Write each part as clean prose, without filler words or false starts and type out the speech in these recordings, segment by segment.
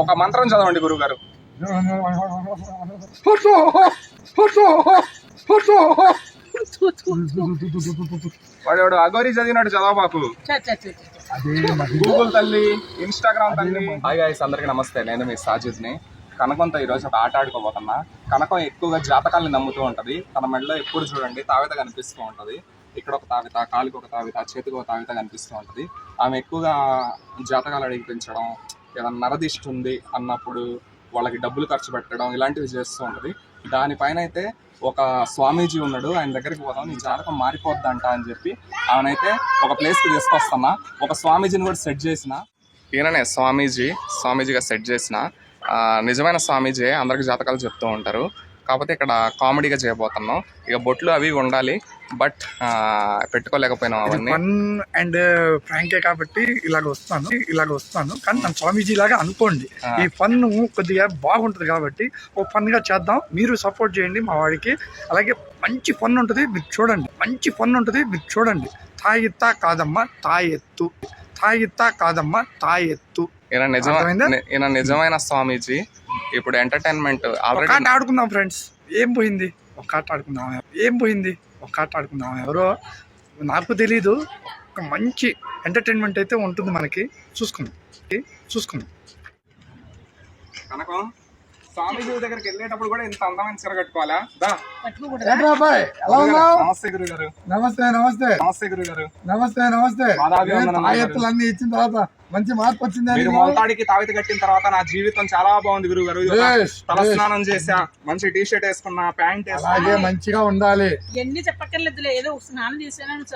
ఒక మంత్రం చదవండి గురువు గారు. వాడు అగోరి చదివినట్టు చదవబాకు. గూగుల్ తల్లి, ఇన్స్టాగ్రామ్ తల్లి. హాయ్ గైస్, అందరికి నమస్తే. నేను మీ సాజిద్ని. కనకంతో ఈరోజు ఒక ఆట ఆడుకోబోతున్నా. కనకం ఎక్కువగా జాతకాలను నమ్ముతూ ఉంటది. తన మెడలో ఎప్పుడు చూడండి తావిత కనిపిస్తూ ఉంటది. ఇక్కడ ఒక తావిత, కాలికి ఒక తావిత, చేతికి ఒక తావిత కనిపిస్తూ ఉంటది. ఆమె ఎక్కువగా జాతకాలు అడిగిపించడం, ఏదైనా నరదిష్టి ఉంది అన్నప్పుడు వాళ్ళకి డబ్బులు ఖర్చు పెట్టడం, ఇలాంటివి చేస్తూ ఉంటది. దానిపైన అయితే ఒక స్వామీజీ ఉన్నాడు, ఆయన దగ్గరికి పోదాం, నీ జాతకం మారిపోద్దంట అని చెప్పి ఆమెనైతే ఒక ప్లేస్కి తీసుకొస్తున్నా. ఒక స్వామీజీని కూడా సెట్ చేసిన. ఈయననే స్వామీజీగా సెట్ చేసిన. నిజమైన స్వామీజీ అందరికి జాతకాలు చెప్తూ ఉంటారు. కాకపోతే ఇక్కడ కామెడీగా చేయబోతున్నాం. ఇక బొట్లు అవి ఉండాలి, బట్ పెట్టుకోలేకపోయినాం అవన్నీ. ఫన్ అండ్ ఫ్రాంకే కాబట్టి ఇలాగ వస్తాను కానీ తన స్వామీజీ లాగా అనుకోండి. ఈ ఫన్ కొద్దిగా బాగుంటుంది కాబట్టి ఓ ఫన్ గా చేద్దాం. మీరు సపోర్ట్ చేయండి మా వాడికి. అలాగే మంచి ఫన్ ఉంటుంది, మీరు చూడండి. తాయిత్తా కాదమ్మా తాయెత్తు, ఈయన నిజమైన స్వామీజీ. ఇప్పుడు ఎంటర్టైన్మెంట్ ఆడుకుందాం ఫ్రెండ్స్. ఏం పోయింది? ఒక ఆట ఆడుకుందాం. ఎవరో నాకు తెలీదు. ఒక మంచి ఎంటర్టైన్మెంట్ అయితే ఉంటుంది మనకి. చూసుకుందాం. కనకం, స్వామీజీ దగ్గరికి వెళ్ళేటప్పుడు కూడా ఇంత అందమైన చీర కట్టుకోవాలా? నమస్తే గురుగారు. అన్ని ఇచ్చిన తర్వాత మంచి మార్పు వచ్చింది. మీరు మొలతాడికి తావిత కట్టిన తర్వాత నా జీవితం చాలా బాగుంది గురుగారు. తల స్నానం చేసా, మంచి టీ షర్ట్ వేసుకున్నా, ప్యాంట్ అలాగే మంచిగా ఉండాలి. ఎన్ని చెప్పక్కర్లేదులే, ఏదో స్నానం చేసానని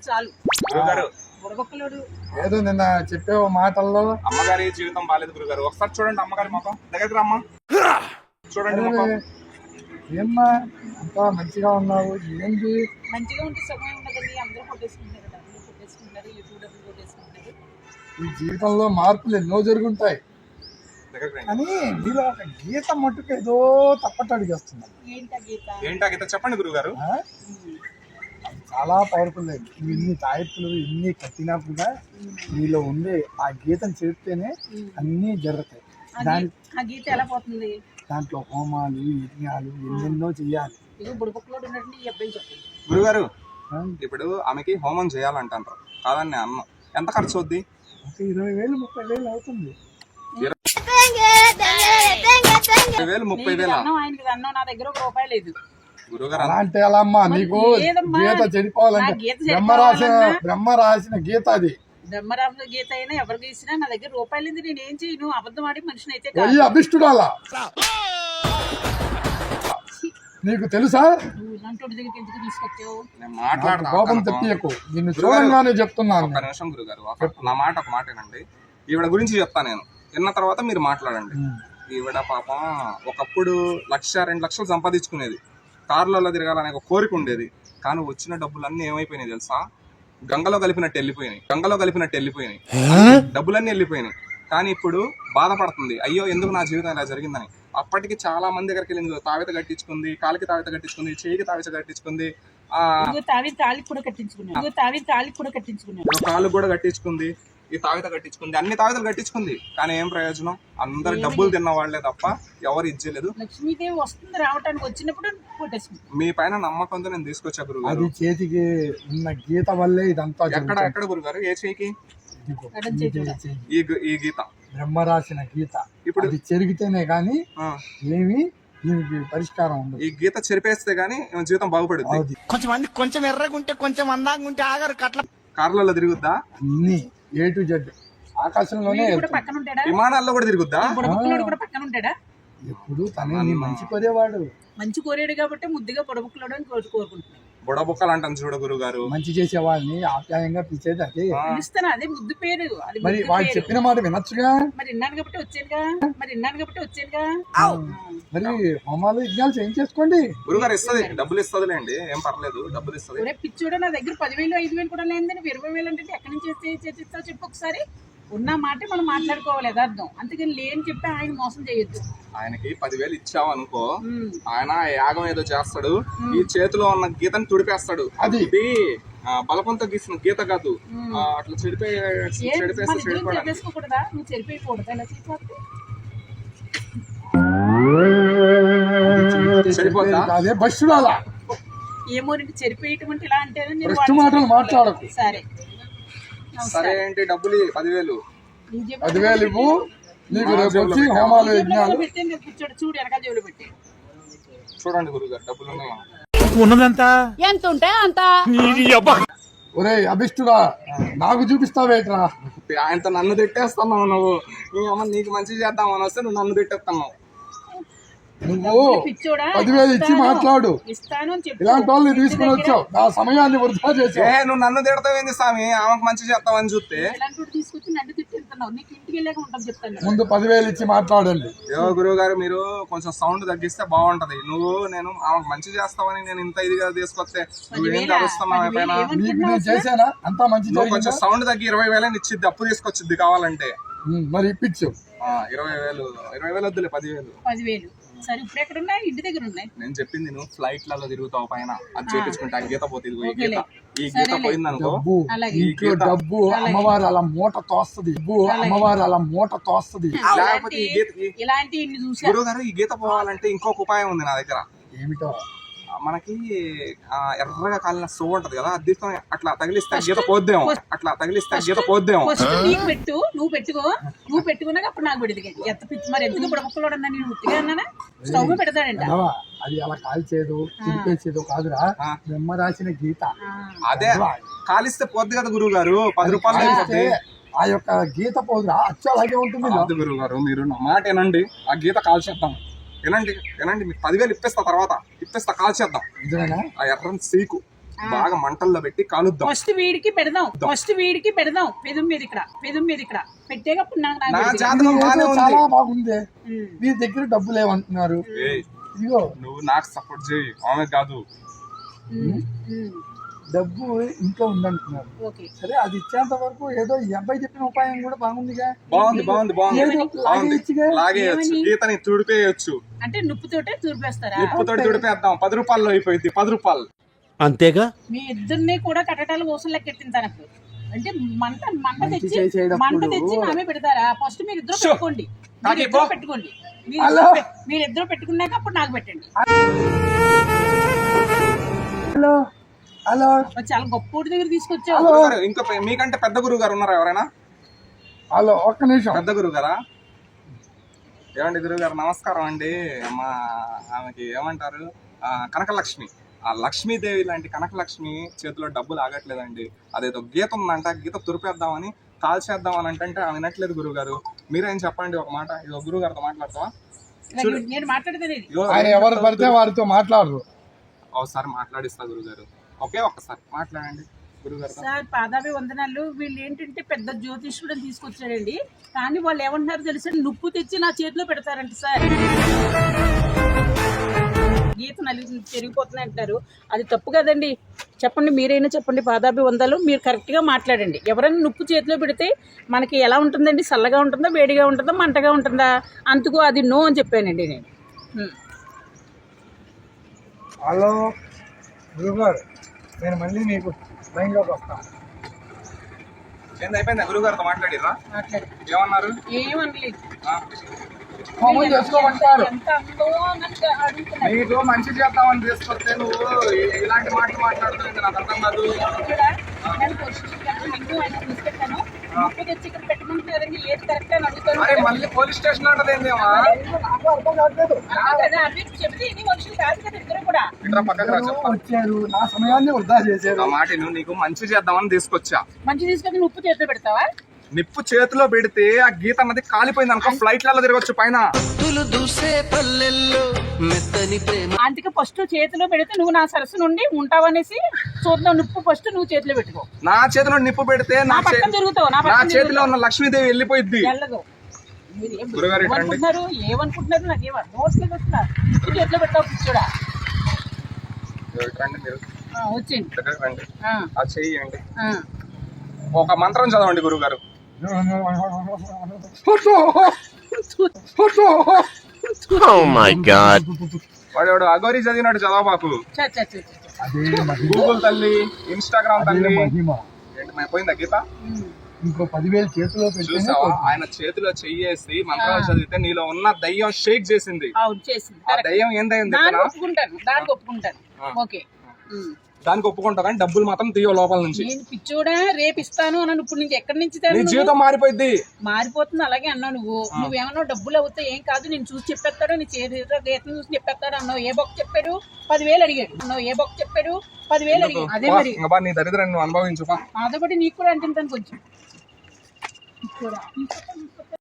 చాలు. గురుగారు ఏదో నిన్న చెప్పే మాటల్లో అమ్మగారి జీవితం బాలేదు గురుగారు. ఒకసారి చూడండి అమ్మగారి ముఖం, దగ్గరికి రమ్మా, చూడండి ముఖం. ఏమ్మా అంతా మంచిగా ఉన్నావు? ఏంటి మంచిగా ఉంటే సమయం ఉండదండి. అందరూ కొట్టేసుకుంటారు, యూట్యూబ్ డబ్బులు కొట్టేసుకుంటారు. ఈ జీవితంలో మార్పులు ఎన్నో జరుగుంటాయి, కానీ నీలో ఒక గీత మట్టుకు ఏదో తప్పట్టు అడిగేస్తున్నాను. ఏంటా గీత? చెప్పండి గురుగారు. చాలా పవర్ఫుల్. నువ్వు ఇన్ని తాయెత్తులు ఇన్ని కట్టినా కూడా నీలో ఉండే ఆ గీతను చెప్తేనే అన్నీ జరుగుతాయి. గీత ఎలా పోతుంది? దాంట్లో హోమాలు, యజ్ఞాలు ఎన్నెన్నో చెయ్యాలి. గురుగారు, ఇప్పుడు ఆమెకి హోమం చేయాలంటారు కాదని అన్నం ఎంత ఖర్చు అవుద్ది? 20,000 30,000 అవుతుంది. 20,000 30,000? అన్నం నా దగ్గర ₹1 లేదు గురుగారు. అంటే ఎలా అమ్మా? నీకు గీత చెడిపోవాలంటే బ్రహ్మ రాసిన గీత అది. బ్రహ్మరామ గీత అయినా ఎవరు గీసినా నా దగ్గర ₹1 లేదు. నేను ఏం చేయను? అబద్ధం ఆడి మనిషిని అయితే అభిష్టుడాలా? నీకు తెలుసా? తీసుకొచ్చావు కోపం తెప్పియకు. నిన్ను చూడంగానే చెప్తున్నాను. ఒక నిమిషం గురుగారు, ఒక మాట ఏనండి. ఈవిడ గురించి చెప్తా నేను. విన్న తర్వాత మీరు మాట్లాడండి. ఈవిడ పాపం ఒకప్పుడు 1,00,000 2 లక్షలు సంపాదించుకునేది. కార్లలో తిరగాలనే ఒక కోరిక ఉండేది. కానీ వచ్చిన డబ్బులన్నీ ఏమైపోయినాయి తెలుసా? గంగలో కలిపినట్టు వెళ్ళిపోయినాయి. డబ్బులన్నీ వెళ్ళిపోయినాయి. కానీ ఇప్పుడు బాధపడుతుంది, అయ్యో ఎందుకు నా జీవితం ఇలా జరిగిందని. అప్పటికి చాలా మంది దగ్గరికి వెళ్ళింది. తావిత కట్టించుకుంది, కాలికి తావిత కట్టించుకుంది, చేయికి తావిత కట్టించుకుంది, కాలు కూడా కట్టించుకుంది, ఈ తావిత కట్టించుకుంది, అన్ని తావితలు కట్టించుకుంది. కానీ ఏం ప్రయోజనం? అందరు డబ్బులు తిన్న వాళ్లే తప్ప ఎవరు ఇచ్చేలేదు. లక్ష్మీదేవి వస్తుంది, రావటానికి వచ్చినప్పుడు మీ పైన నమ్మకంతో నేను తీసుకొచ్చా గురుగారు. చేతికి ఉన్న గీత వల్లే ఇదంతా. ఎక్కడ గురుగారు? ఏ చేయికి? ఈ గీత బ్రహ్మ రాసిన గీత. ఇప్పుడు ఇది చెరిగితేనే గానీ ఏమి దీనికి పరిష్కారం ఉండదు. ఈ గీత చెరిపేస్తే గానీ జీవితం బాగుపడుతుంది. కొంచెం ఎర్రగుంటే కొంచెం అందంగా ఉంటే ఆగారు కట్ల. కార్లలో తిరుగుద్దా? అన్ని A to Z. ఆకాశంలోనే విమానాల్లో కూడా తిరుగుద్దా? ఎప్పుడు తనే మంచి కోరేవాడు. మంచి కోరేడు కాబట్టి ముద్దుగా పొడబుక్కలు అని కోరుకుంటున్నాను. బుడబుక్కలు అంటాను చూడ గురుగారు. మంచి చేసే వాళ్ళని ఆప్యాయంగా పిలిచేది అదే. పిలుస్తాను, అదే ముద్దు పేరు. మరి వాళ్ళు చెప్పిన మాట వినొచ్చుగా. మరి విన్నాను కాబట్టి వచ్చానుగా. మరి హోమాలు యజ్ఞాలు చేయించేసుకోండి. గురుగారు ఇస్తుంది, డబ్బులు ఇస్తుందిలేండి, ఏం పర్లేదు, డబ్బులు ఇస్తుంది. పిచ్చోడా, నా దగ్గర 10,000 5,000 కూడా లేదు. 20,000 అంటే ఎక్కడి నుంచి చేస్తావు చెప్పు ఒకసారి. ఉన్న మాట మనం మాట్లాడుకోవాలి యథార్థం. అందుకని లేని చెప్పి ఆయన మోసం చేయొద్దు. ఆయనకి 10,000 ఇచ్చావు అనుకో, ఆయన యాగం ఏదో చేస్తాడు, ఈ చేతిలో ఉన్న గీతను తుడిపేస్తాడు. అది బలపంతో గీసిన గీత కాదు. అట్లా చెడిపేస్తే చెడిపోవడానికి. చేసుకోకూడదా? నువ్వు చెరిపోయకూడదా? ఇలా చేసేస్తే చెడిపోతా? అదే బస్సు రాలా ఏమో నీకు చెరిపోయేయటం అంటే ఇలా అంటే నేను ఫస్ట్ మాటలు మాట్లాడకు. సరే సరే ఏంటి డబ్బులు 10,000 10,000 ఇవ్వు. నీకు రేపు వచ్చి హోమాలు యజ్ఞాలు పెట్టి కూర్చోడు చూడు వెనకాల జోలు పెట్టి చూడండి గురుగారు డబ్బులు ఉన్నాయా? ఉన్నదంతా ఎంత ఉంటే అంత. ఒరే అభిష్టుడా నాకు చూపిస్తావేట్రా? ఆయనతో నన్ను తిట్టేస్తున్నావు నువ్వు. నీ అమ్మ నీకు మంచి చేద్దామని వస్తే నువ్వు నన్ను తిట్టేస్తున్నావు. నువ్వు పిచ్చోడా 10,000 ఇచ్చి మాట్లాడు. ఇస్తాను అని చెప్పి ఇలాంటి వాళ్ళని తీసుకుని వచ్చావు, నా సమయాన్ని వృధా చేసావు. నువ్వు నన్ను తిడతావేంది స్వామి? ఆమెకు మంచి చేస్తావని చూస్తే ఇలాంటి తీసుకొచ్చి నన్ను తిట్టుతున్నావు. నీకు ఇంటికి వెళ్ళాక ఉంటాం చెప్తాను. ముందు 10,000 ఇచ్చి మాట్లాడండి. ఏవో గురువు గారు మీరు కొంచెం సౌండ్ తగ్గిస్తే బాగుంటది. నేను ఆమెకు మంచి చేస్తావని నేను ఇంత ఇదిగా తీసుకొస్తే నువ్వేం కలుస్తున్నావు ఎప్పుడైనా? నీకు నేను చేశానా? అంతా మంచి నువ్వు కొంచెం జరిగిందా? సౌండ్ తగ్గి 20,000 ఇచ్చిద్ది, అప్పు తీసుకొచ్చిద్ది కావాలంటే. మరి ఇప్పించు. 20,000 వద్దులే 10,000. 10,000 సరే. ఇప్పుడు ఎక్కడ ఉన్నాయి? ఇంటి దగ్గర ఉన్నాయి. నేను చెప్పింది నువ్వు ఫ్లైట్లలో తిరుగుతావు పైన, అది చేపించుకుంటే ఆ గీత పోతుంది. ఈ గీత పోయింది అనుకో. డబ్బు అలాగే. ఇంట్లో డబ్బు అమ్మవారు అలా మూట తోస్తది. అమ్మవారు అలా మూట తోస్తది. లేకపోతే ఈ గీత ఇలాంటి ఇన్ని చూసా. గురువు గారు ఈ గీత పోవాలంటే ఇంకొక ఉపాయం ఉంది నా దగ్గర. ఏమిటో? మనకి ఎర్రగా కాలిన సోవ్ ఉంటది కదా, అది తీసుకొని అట్లా తగిలిస్తే గీత పోద్దేమో. ఫస్ట్ నీకు పెట్టు, నువ్వు పెట్టుకో. నువ్వు పెట్టుకున్నాక అప్పుడు నాకు పెడితే ఎంత పిచ్చి. మరి ఎందుకు ఇప్పుడు ముక్కలు అన్నా నేను ఉట్టిగా అన్నానా? స్టవ్ పెడతాడంట. అది అలా కాల్చేదు చిరిపేసేదో కాదురా, బ్రహ్మ రాసిన గీత. అదే కాలిస్తే పోద్ది కదా గురువు గారు, 10 రూపాయలు అయిపోద్ది. ఆ యొక్క గీత పోదురా, అచ్చ అలాగే ఉంటుంది. గురువు గారు మీరు నా మాట వినండి, ఆ గీత కాల్చేద్దాం. వినండి మీకు 10,000 ఇప్పిస్తా కాల్చేద్దాం. ఆ ఎర్రని సీకు బాగా మంటల్లో పెట్టి కాలుద్దాం. ఫస్ట్ వీడికి పెడదాం పెదం మీద ఇక్కడ పెట్టేటప్పుడు నా జాతకం బాగానే ఉంది. చాలా బాగుంది. మీ దగ్గర డబ్బులు ఏమంటున్నారు? ఇదిగో నువ్వు నాకు సపోర్ట్ చేయి, ఆమె కాదు. డబ్బు ఇంట్లో ఉందంటున్నారు. సరే అది ఇచ్చేంత వరకు ఏదో ఈ అబ్బాయి చెప్పిన ఉపాయం కూడా బాగుందిగా. బాగుంది. లాగేయచ్చు, గీతని తుడిపేయచ్చు. అంటే నిప్పుతోటే తుడిపేస్తారా? నిప్పుతోటి తుడిపేద్దాం. 10 రూపాయల్లో అయిపోయింది. 10 రూపాయలు అంతేగా. మీ ఇద్దరిని కూడా కట్టడాల కోసం లెక్కెట్టింది నాకు. అంటే మంట తెచ్చి నామే పెడతారా? ఫస్ట్ మీరు ఇద్దరు పెట్టుకోండి. మీరిద్దరు పెట్టుకున్నాక అప్పుడు నాకు పెట్టండి. హలో చాలా గొప్ప దగ్గర తీసుకొచ్చావు. ఇంకా మీకంటే పెద్ద గురువు గారు ఉన్నారా ఎవరైనా? హలో ఒక్క నిమిషం. పెద్ద గురువు గారా? ఏమండి గురువు గారు నమస్కారం అండి. ఆమెకి ఏమంటారు, కనకలక్ష్మి. ఆ లక్ష్మీదేవి లాంటి కనకలక్ష్మి చేతిలో డబ్బులు ఆగట్లేదండి. అదేదో గీత ఉందంట, గీత తురిపేద్దామని కాల్చేద్దామని అంటే ఆమె వినట్లేదు గురువు గారు. మీరేం చెప్పండి ఒక మాట. ఇదో గురువు గారితో మాట్లాడతావా? నేను మాట్లాడేది ఎవరు పడితే వారితో మాట్లాడరు. ఒకసారి మాట్లాడిస్తా గురుగారు, ఒక్కసారి మాట్లాడండి గురుగారు. సార్ పాదాభి వందనాలు. వీళ్ళు ఏంటంటే పెద్ద జ్యోతిష్యుడు అని తీసుకొచ్చారండి. కానీ వాళ్ళు ఏమంటున్నారు తెలుసా? నుప్పు తెచ్చి నా చేతిలో పెడతారంట సార్. గీత చెరిగిపోతున్నాయి అంటారు. అది తప్పు కదండి. చెప్పండి, మీరైనా చెప్పండి. పాదాభి వందలు. మీరు కరెక్ట్గా మాట్లాడండి. ఎవరైనా నుప్పు చేతిలో పెడితే మనకి ఎలా ఉంటుందండి? చల్లగా ఉంటుందా, వేడిగా ఉంటుందా, మంటగా ఉంటుందా? అందుకు అది నో అని చెప్పానండి నేను. హలో గురుగారు, నేను మళ్ళీ మీకు లైన్లోకి వస్తాను. అయిపోయిందా గురువు గారితో మాట్లాడిరా? ఏమన్నారు? ఏమనలేదు. చేసుకోమంటారు. నీకు మంచి చేద్దామని తీసుకొస్తే నువ్వు ఇలాంటి మాటలు మాట్లాడుతుంది నాకు అర్థం కాదు. అరే మళ్ళీ పోలీస్ స్టేషన్ అంటది ఏందేమా? వచ్చారు, నా సమయాన్ని వృధా చేశారు. ఆ మాట నీకు మంచి చేద్దామని తీసుకొచ్చా. మంచి తీసుకొని ఉప్పు చేతిలో పెడతావా? నిప్పు చేతిలో పెడితే ఆ గీత అన్నది కాలిపోయింది అనుకో, ఫ్లైట్లలో తిరగచ్చు పైన. అందుకే ఫస్ట్ చేతిలో పెడితే నువ్వు నా సరస్సు నుండి ఉంటావనేసి చూద్దాం. నిప్పు ఫస్ట్ నువ్వు చేతిలో పెట్టుకో. నా చేతిలో నిప్పు పెడితే నా చేతిలో ఉన్న లక్ష్మీదేవి వెళ్ళిపోయింది. వెళ్ళదు. ఏమనుకుంటున్నారు? నాకేం అర్థం వస్తుంది. నిప్పు చేతిలో పెట్టావు పిచ్చోడా. వచ్చింది చెయ్యండి. ఒక మంత్రం చదవండి గురువు గారు. Oh my God. వాడు అగోరి చదివినట్టు చదవబాకు. అదే మహిమ, గూగుల్ తల్లి, ఇన్స్టాగ్రామ్ అదే తల్లి. మహిమ. ఏంటి పోయిందా గీత? ఇంకో 10,000 చేతిలో పెడితేనే చూసావా, పోతుంది. ఆయన చేతిలో చెయ్యేసి మంత్రాలు చదివితే నీలో ఉన్న దయ్యం షేక్ చేసింది. అవును చేసింది ఆ దయ్యం ఏం దయ్యం దానికి చెప్పనా? ఒప్పుకుంటాను, దానికి ఒప్పుకుంటాను. ఓకే దానికి ఒప్పుకుంటారని డబ్బులు మాత్రం తీయ లోపల నుంచి. నేను పిచ్చోడా రేపు ఇస్తాను అన్నాను, ఇప్పుడు నీకు ఎక్కడి నుంచి నీ తేను? జీవితం మారిపోయింది. మారిపోతుంది అలాగే అన్నావు నువ్వేమన్నా డబ్బులు అవుతాయి ఏం కాదు, నేను చూసి చెప్పేస్తాడు, నీ చేతిలో గీతను చూసి చెప్పేస్తాడు అన్నావు. ఏ బొక్క చెప్పాడు? 10,000 అడిగాడు. అన్నావు ఏ బొక్క చెప్పాడు? 10,000 అడిగాడు. అదే మరి ఇంకా నీ దరిద్రాన్ని నువ్వు అనుభవించు. అదొకటి నీకు కూడా అంటుంటాను కొంచెం.